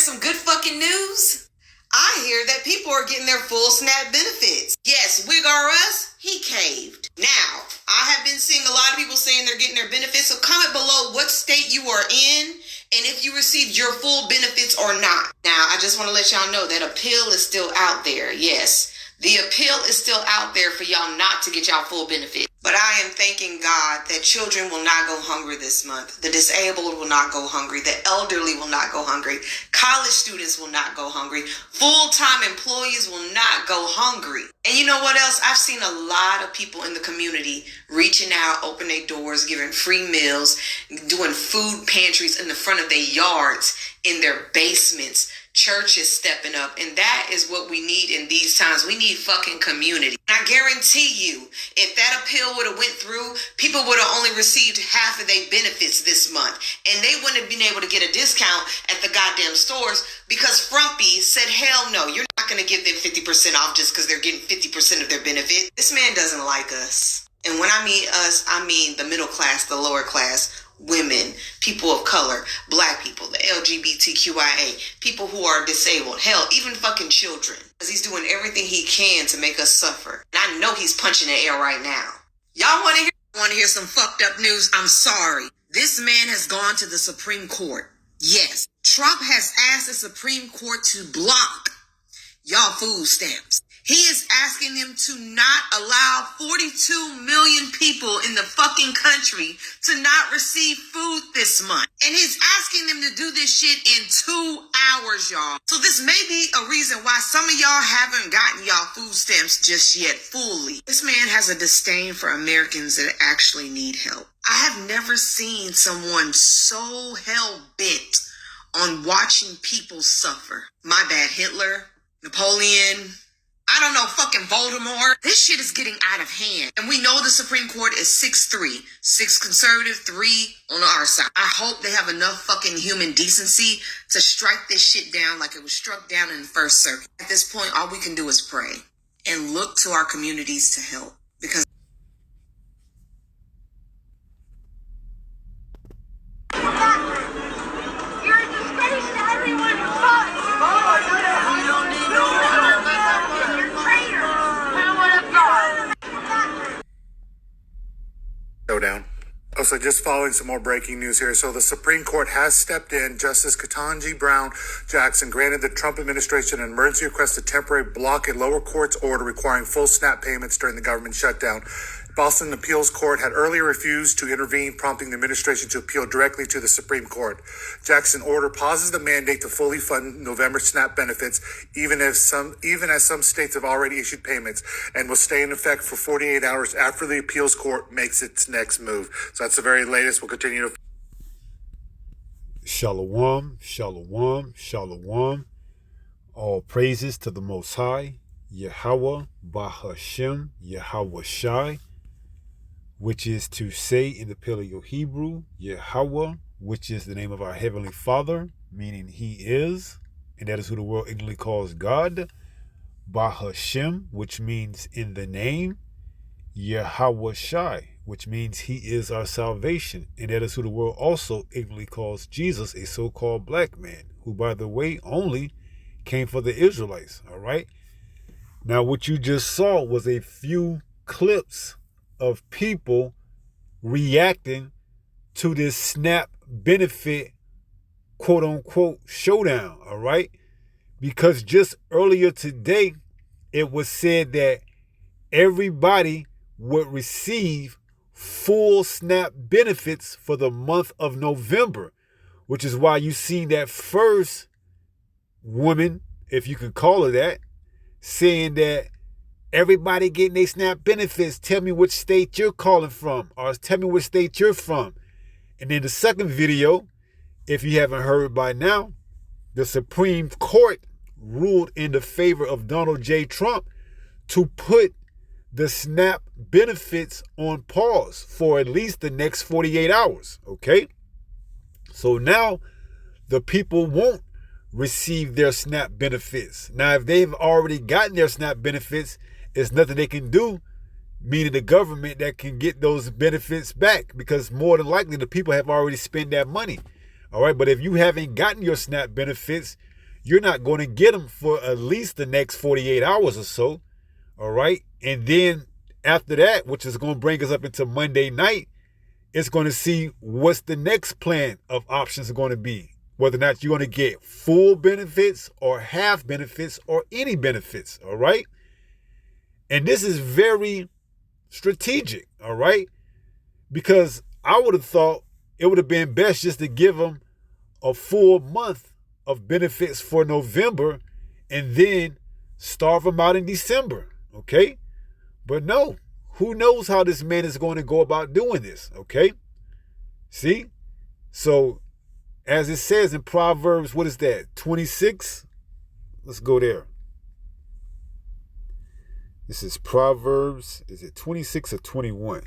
some good fucking news? I hear that people are getting their full SNAP benefits. Yes, Wig R Us, he caved. Now, I have been seeing a lot of people saying they're getting their benefits, so comment below what state you are in and if you received your full benefits or not. Now, I just want to let y'all know that appeal is still out there. Yes, the appeal is still out there for y'all not to get y'all full benefits. But I am thanking God that children will not go hungry this month. The disabled will not go hungry. The elderly will not go hungry. College students will not go hungry. Full-time employees will not go hungry. And you know what else? I've seen a lot of people in the community reaching out, opening their doors, giving free meals, doing food pantries in the front of their yards, in their basements. Churches stepping up, and that is what we need in these times. We need fucking community. And I guarantee you, if that appeal would have went through, people would have only received half of their benefits this month, and they wouldn't have been able to get a discount at the goddamn stores because Frumpy said, hell no, you're not going to give them 50% off just because they're getting 50% of their benefit. This man doesn't like us. And when I mean us, I mean the middle class, the lower class, women, people of color, black people, the LGBTQIA, people who are disabled, hell, even fucking children. Because he's doing everything he can to make us suffer. And I know he's punching the air right now. Y'all want to hear some fucked up news? I'm sorry. This man has gone to the Supreme Court. Yes, Trump has asked the Supreme Court to block y'all food stamps. He is asking them to not allow 42 million people in the fucking country to not receive food this month. And he's asking them to do this shit in 2 hours, y'all. So this may be a reason why some of y'all haven't gotten y'all food stamps just yet fully. This man has a disdain for Americans that actually need help. I have never seen someone so hell-bent on watching people suffer. My bad, Hitler, Napoleon, I don't know, fucking Voldemort. This shit is getting out of hand. And we know the Supreme Court is 6-3. 6 conservative, 3 on our side. I hope they have enough fucking human decency to strike this shit down like it was struck down in the First Circuit. At this point, all we can do is pray and look to our communities to help. Because you're a disgrace to everyone who fought. We don't need no Showdown. Also, just following some more breaking news here. So the Supreme Court has stepped in. Justice Ketanji Brown Jackson granted the Trump administration an emergency request to temporarily block a lower court's order requiring full SNAP payments during the government shutdown. Boston Appeals Court had earlier refused to intervene, prompting the administration to appeal directly to the Supreme Court. Jackson's order pauses the mandate to fully fund November SNAP benefits, even as some states have already issued payments, and will stay in effect for 48 hours after the Appeals Court makes its next move. So that's the very latest. We'll continue to... Shalom, shalom, shalom. All praises to the Most High, Yahweh, Bahashem, Yahweh Shai, which is to say in the Paleo-Hebrew, Yahweh, which is the name of our Heavenly Father, meaning He is, and that is who the world ignorantly calls God. Bahashem, which means in the name. Yahweh Shai, which means He is our salvation, and that is who the world also ignorantly calls Jesus, a so-called black man, who, by the way, only came for the Israelites, all right? Now, what you just saw was a few clips of people reacting to this SNAP benefit, quote unquote, showdown, all right? Because just earlier today, it was said that everybody would receive full SNAP benefits for the month of November, which is why you see that first woman, if you can call her that, saying that everybody getting their SNAP benefits, tell me which state you're calling from, or tell me which state you're from. And then the second video, if you haven't heard by now, the Supreme Court ruled in the favor of Donald J. Trump to put the SNAP benefits on pause for at least the next 48 hours, okay? So now the people won't receive their SNAP benefits. Now, if they've already gotten their SNAP benefits, there's nothing they can do, meaning the government, that can get those benefits back, because more than likely the people have already spent that money. All right, but if you haven't gotten your SNAP benefits, you're not going to get them for at least the next 48 hours or so. All right. And then after that, which is going to bring us up into Monday night, it's going to see what's the next plan of options are going to be. Whether or not you're going to get full benefits or half benefits or any benefits. All right. And this is very strategic. All right. Because I would have thought it would have been best just to give them a full month of benefits for November and then starve them out in December. Okay. But no, who knows how this man is going to go about doing this. Okay. See? So as it says in Proverbs, what is that? 26? Let's go there. This is Proverbs, is it 26 or 21?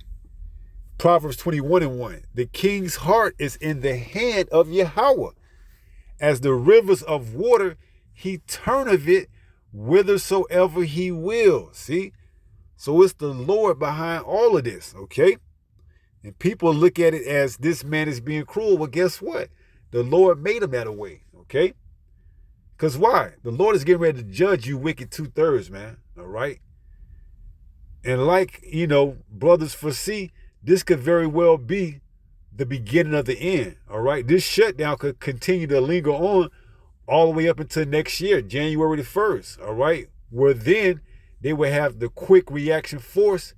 Proverbs 21:1. The king's heart is in the hand of Yahweh. As the rivers of water, he turneth it whithersoever he will. See? So it's the Lord behind all of this, okay? And people look at it as this man is being cruel. Well, guess what? The Lord made him that way, okay? Because why? The Lord is getting ready to judge you wicked 2/3, man, all right? And like, brothers foresee, this could very well be the beginning of the end, all right? This shutdown could continue to linger on all the way up until next year, January the 1st, all right? Where then they will have the quick reaction force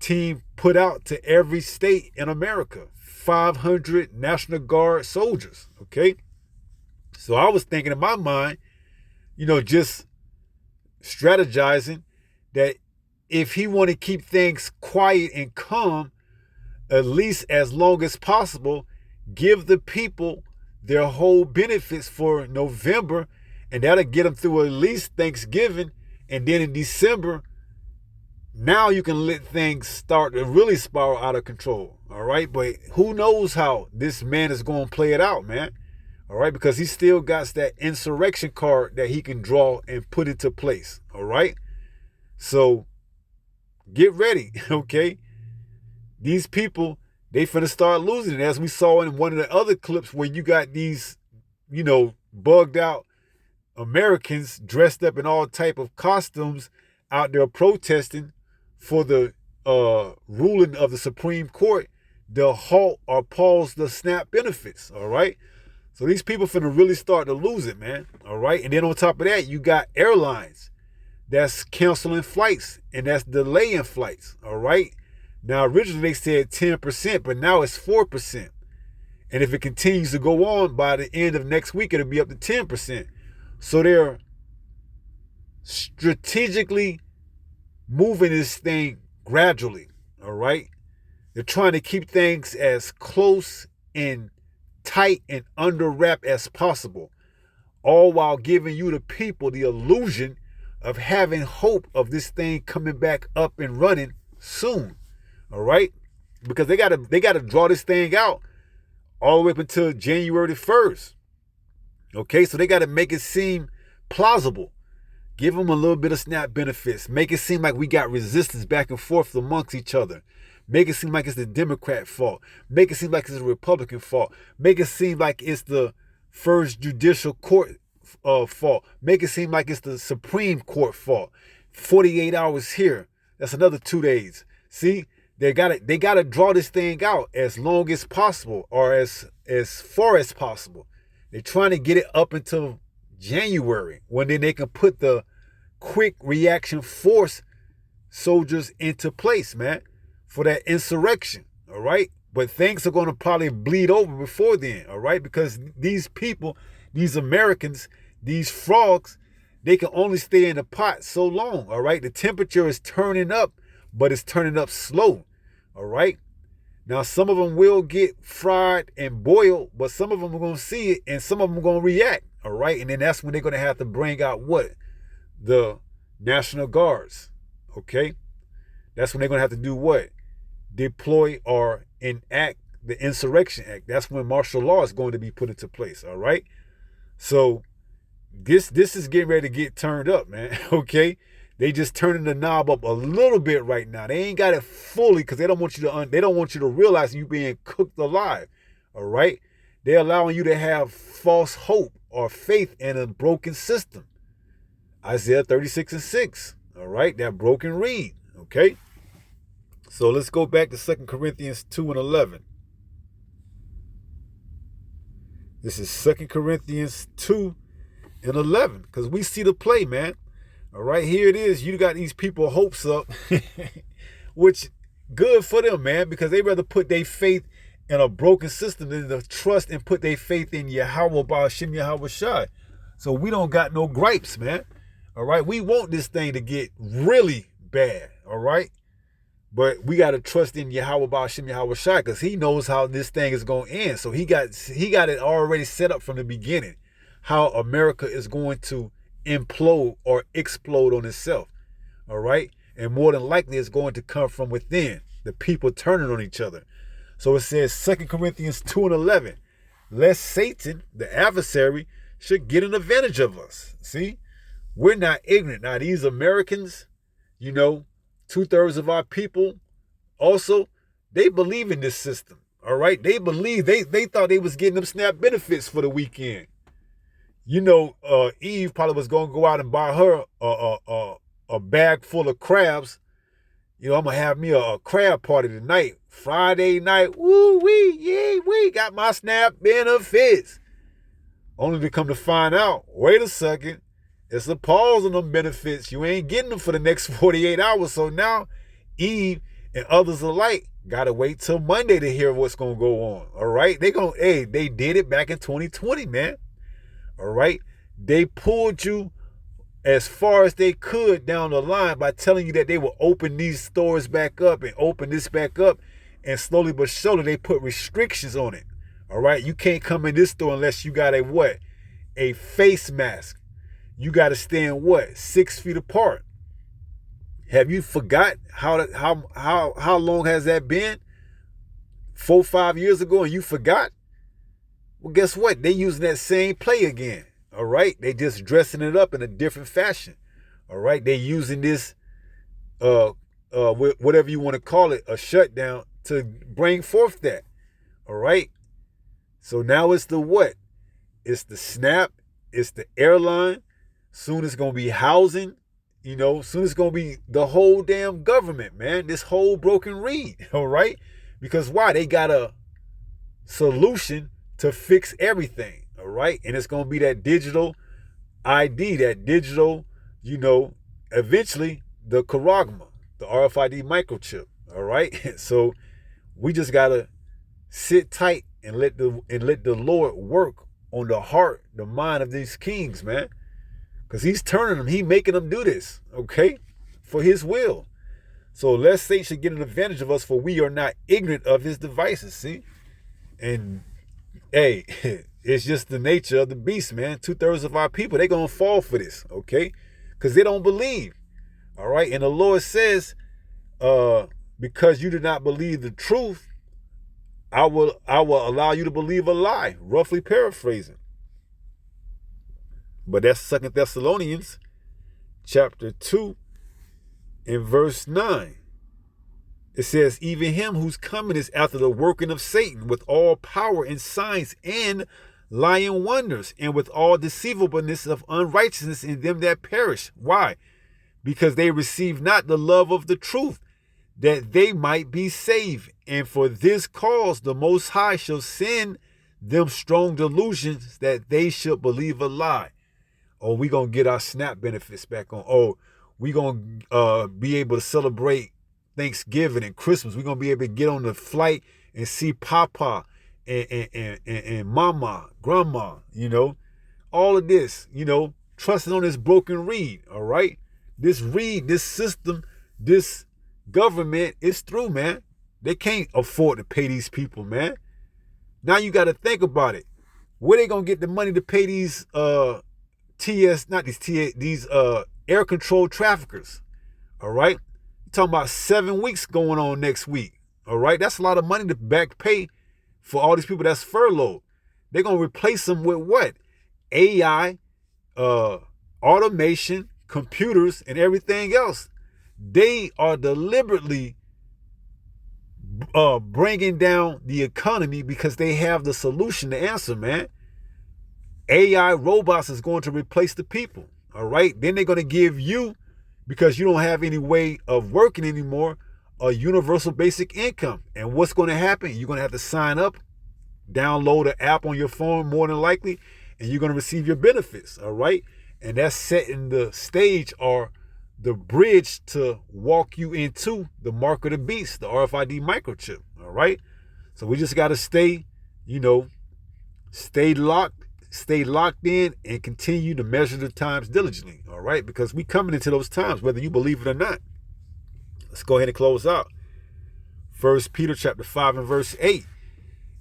team put out to every state in America, 500 National Guard soldiers, okay? So I was thinking in my mind, just strategizing that if he want to keep things quiet and calm, at least as long as possible, give the people their whole benefits for November, and that'll get them through at least Thanksgiving. And then in December, now you can let things start to really spiral out of control. All right. But who knows how this man is going to play it out, man. All right. Because he still got that insurrection card that he can draw and put into place. All right. So get ready. Okay. These people, they finna start losing it. As we saw in one of the other clips where you got these, bugged out Americans dressed up in all type of costumes out there protesting for the ruling of the Supreme Court to halt or pause the SNAP benefits, all right? So these people finna really start to lose it, man, all right? And then on top of that, you got airlines that's canceling flights and that's delaying flights, all right? Now, originally they said 10%, but now it's 4%. And if it continues to go on, by the end of next week, it'll be up to 10%. So they're strategically moving this thing gradually, all right? They're trying to keep things as close and tight and under wrap as possible, all while giving you the people the illusion of having hope of this thing coming back up and running soon, all right? Because they gotta draw this thing out all the way up until January the 1st. Okay, so they got to make it seem plausible. Give them a little bit of SNAP benefits. Make it seem like we got resistance back and forth amongst each other. Make it seem like it's the Democrat fault. Make it seem like it's the Republican fault. Make it seem like it's the First Judicial Court fault. Make it seem like it's the Supreme Court fault. 48 hours here. That's another 2 days. See, they gotta draw this thing out as long as possible, or as far as possible. They're trying to get it up until January, when then they can put the quick reaction force soldiers into place, man, for that insurrection, all right? But things are going to probably bleed over before then, all right? Because these people, these Americans, these frogs, they can only stay in the pot so long, all right? The temperature is turning up, but it's turning up slow, all right? Now, some of them will get fried and boiled, but some of them are going to see it and some of them are going to react, all right? And then that's when they're going to have to bring out what? The National Guards, okay? That's when they're going to have to do what? Deploy or enact the Insurrection Act. That's when martial law is going to be put into place, all right? So this is getting ready to get turned up, man, okay? They just turning the knob up a little bit right now. They ain't got it fully because they don't want you to realize you being cooked alive. All right. They're allowing you to have false hope our faith in a broken system. Isaiah 36:6. All right, that broken reed. Okay. So let's go back to 2 Corinthians 2:11. This is 2 Corinthians 2:11. Because we see the play, man. All right, here it is. You got these people hopes up, which good for them, man, because they rather put their faith in a broken system than to trust and put their faith in Yahweh Ba'ashem Yahweh Shai. So we don't got no gripes, man. All right, we want this thing to get really bad. All right, but we got to trust in Yahweh Ba'ashem Yahweh Shai because he knows how this thing is going to end. So he got it already set up from the beginning, how America is going to implode or explode on itself. All right, and more than likely it's going to come from within, the people turning on each other. So it says 2 Corinthians 2:11, lest Satan, the adversary, should get an advantage of us. See, we're not ignorant. Now, these Americans, 2/3 of our people also, they believe in this system. All right, they believe, they thought they was getting them SNAP benefits for the weekend. Eve probably was going to go out and buy her a bag full of crabs. I'm going to have me a crab party tonight. Friday night, woo-wee, yay, we got my SNAP benefits. Only to come to find out, wait a second, it's a pause on them benefits. You ain't getting them for the next 48 hours. So now Eve and others alike got to wait till Monday to hear what's going to go on. All right? They did it back in 2020, man. All right? They pulled you as far as they could down the line by telling you that they will open these stores back up and open this back up. And slowly but surely, they put restrictions on it. All right? You can't come in this store unless you got a face mask. You got to stand 6 feet apart. Have you forgot how long has that been? 4-5 years ago, and you forgot? Well, guess what? They using that same play again. All right, they just dressing it up in a different fashion. All right, they using this whatever you want to call it, a shutdown, to bring forth that. All right. So now it's the what? It's the SNAP. It's the airline. Soon it's going to be housing. Soon it's going to be the whole damn government, man. This whole broken reed. All right. Because why? They got a solution to fix everything. All right. And it's going to be that digital ID, that digital, eventually the Karagma, the RFID microchip. All right. So we just got to sit tight and let the Lord work on the heart, the mind of these kings, man. Because he's turning them. He's making them do this, okay, for his will. So lest Satan should get an advantage of us, for we are not ignorant of his devices, see? And, hey, it's just the nature of the beast, man. 2/3 of our people, they're going to fall for this, okay? Because they don't believe, all right? And the Lord says, because you do not believe the truth, I will allow you to believe a lie, roughly paraphrasing. But that's 2 Thessalonians chapter 2 and verse 9. It says, even him whose coming is after the working of Satan with all power and signs and lying wonders and with all deceivableness of unrighteousness in them that perish. Why? Because they receive not the love of the truth, that they might be saved. And for this cause the Most High shall send them strong delusions that they should believe a lie. Oh, we going to get our SNAP benefits back on. Oh, we going to be able to celebrate Thanksgiving and Christmas. We're going to be able to get on the flight and see Papa and Mama, Grandma, all of this, trusting on this broken reed, all right? This reed, this system, this government is through, man. They can't afford to pay these people, man. Now you got to think about it. Where they going to get the money to pay these these air control traffickers? All right. You're talking about 7 weeks going on next week. All right. That's a lot of money to back pay for all these people that's furloughed. They're going to replace them with what? AI, automation, computers, and everything else. They are deliberately bringing down the economy because they have the solution, the answer, man. AI robots is going to replace the people. All right. Then they're going to give you, because you don't have any way of working anymore, a universal basic income. And what's going to happen? You're going to have to sign up, download an app on your phone more than likely, and you're going to receive your benefits. All right. And that's setting the stage or the bridge to walk you into the mark of the beast, the RFID microchip. All right. So we just got to stay locked in and continue to measure the times diligently. All right. Because we coming into those times, whether you believe it or not. Let's go ahead and close out. 1 Peter chapter 5 and verse 8.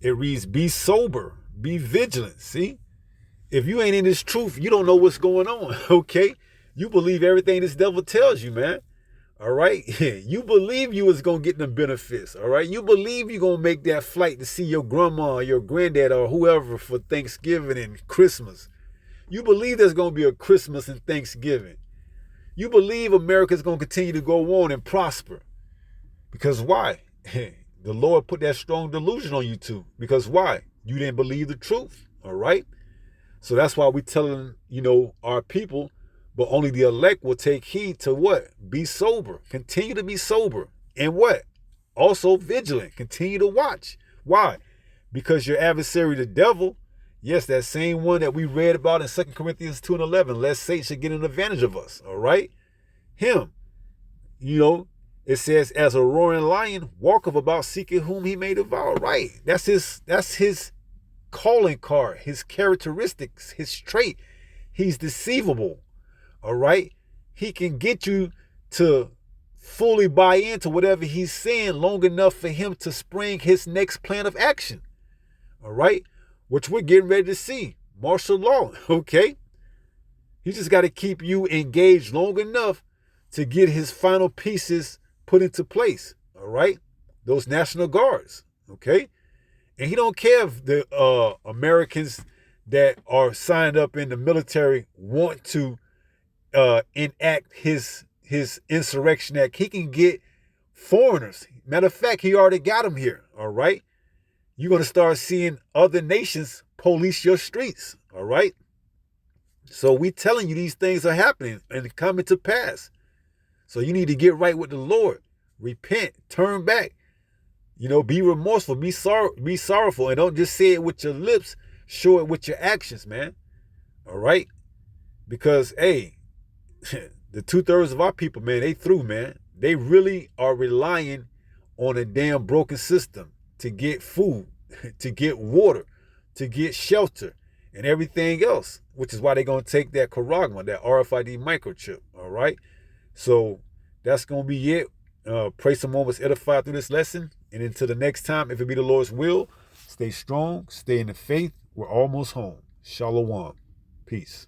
It reads, be sober, be vigilant. See, if you ain't in this truth, you don't know what's going on. Okay. You believe everything this devil tells you, man. All right. You believe you was going to get them benefits. All right. You believe you're going to make that flight to see your grandma or your granddad or whoever for Thanksgiving and Christmas. You believe there's going to be a Christmas and Thanksgiving. You believe America's going to continue to go on and prosper. Because why? The Lord put that strong delusion on you too. Because why? You didn't believe the truth. All right. So that's why we're telling, our people, but only the elect will take heed to what? Be sober. Continue to be sober. And what? Also vigilant. Continue to watch. Why? Because your adversary, the devil, yes, that same one that we read about in 2 Corinthians 2 and 11, lest Satan should get an advantage of us. All right? Him, it says, as a roaring lion, walketh about seeking whom he may devour. Right. That's his calling card, his characteristics, his trait. He's deceivable. All right. He can get you to fully buy into whatever he's saying long enough for him to spring his next plan of action. All right. Which we're getting ready to see. Martial law. Okay. He just got to keep you engaged long enough to get his final pieces put into place. All right. Those National Guards. Okay. And he don't care if the Americans that are signed up in the military want to enact his insurrection act. He can get foreigners. Matter of fact, he already got them here. All right. You're going to start seeing other nations police your streets. All right. So we telling you these things are happening and coming to pass. So you need to get right with the Lord. Repent. Turn back. Be remorseful. Be sorrowful. And don't just say it with your lips. Show it with your actions, man. All right. Because, hey, the 2/3 of our people, man, they through, man. They really are relying on a damn broken system to get food, to get water, to get shelter, and everything else, which is why they're going to take that Charagma, that RFID microchip. All right. So that's going to be it. Pray someone was edified through this lesson. And until the next time, if it be the Lord's will, stay strong, stay in the faith. We're almost home. Shalom. Peace.